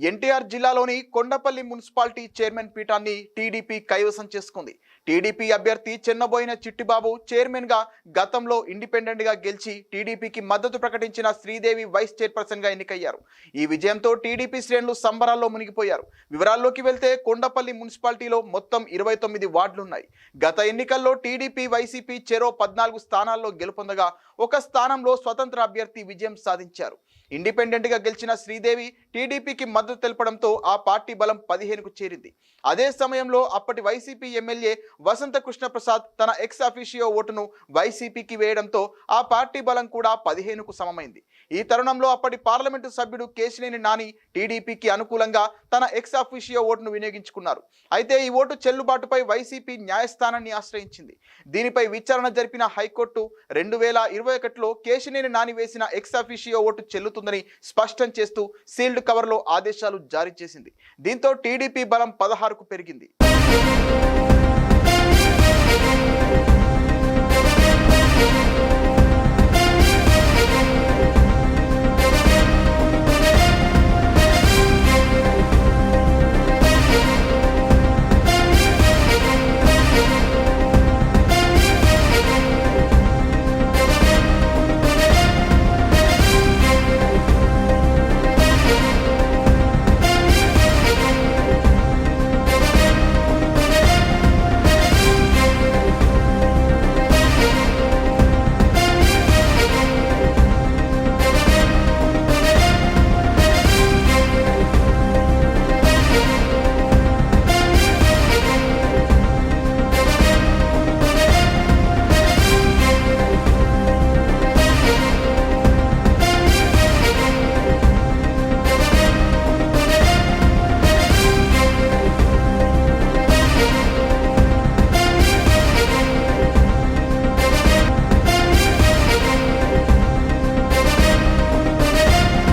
ఎన్టీఆర్ జిల్లాలోని Kondapalli municipality chairman పీఠాన్ని TDP కైవసం చేసుకుంది. టీడీపీ అభ్యర్థి చెన్నబోయిన చిట్టిబాబు చైర్మన్ గా గతంలో ఇండిపెండెంట్ గా గెలిచి టీడీపీకి మద్దతు ప్రకటించిన శ్రీదేవి వైస్ చైర్పర్సన్ గా ఎన్నికయ్యారు. ఈ విజయంతో టీడీపీ శ్రేణులు సంబరాల్లో మునిగిపోయారు. వివరాల్లోకి వెళ్తే కొండపల్లి మున్సిపాలిటీలో మొత్తం 29 వార్డులున్నాయి. గత ఎన్నికల్లో టీడీపీ వైసీపీ చెరో 14 స్థానాల్లో గెలుపొందగా ఒక స్థానంలో స్వతంత్ర అభ్యర్థి విజయం సాధించారు. ఇండిపెండెంట్ గా గెలిచిన శ్రీదేవి టీడీపీకి మద్దతు తెలపడంతో ఆ పార్టీ బలం 15కు చేరింది. అదే సమయంలో అప్పటి వైసీపీ ఎమ్మెల్యే వసంత కృష్ణప్రసాద్ తన ఎక్స్ అఫీషియో ఓటును వైసీపీకి వేయడంతో ఆ పార్టీ బలం కూడా 15కు సమమైంది. ఈ తరుణంలో అప్పటి పార్లమెంటు సభ్యుడు కేశినేని నాని టీడీపీకి అనుకూలంగా తన ఎక్స్ అఫీషియో ఓటును వినియోగించుకున్నారు. అయితే ఈ ఓటు చెల్లుబాటుపై వైసీపీ న్యాయస్థానాన్ని ఆశ్రయించింది. దీనిపై విచారణ జరిపిన హైకోర్టు 2021లో కేశినేని నాని వేసిన ఎక్స్ అఫీషియో ఓటు చెల్లుతుందని స్పష్టం చేస్తూ సీల్డ్ కవర్లో ఆదేశాలు జారీ చేసింది. దీంతో టీడీపీ బలం 16కు పెరిగింది.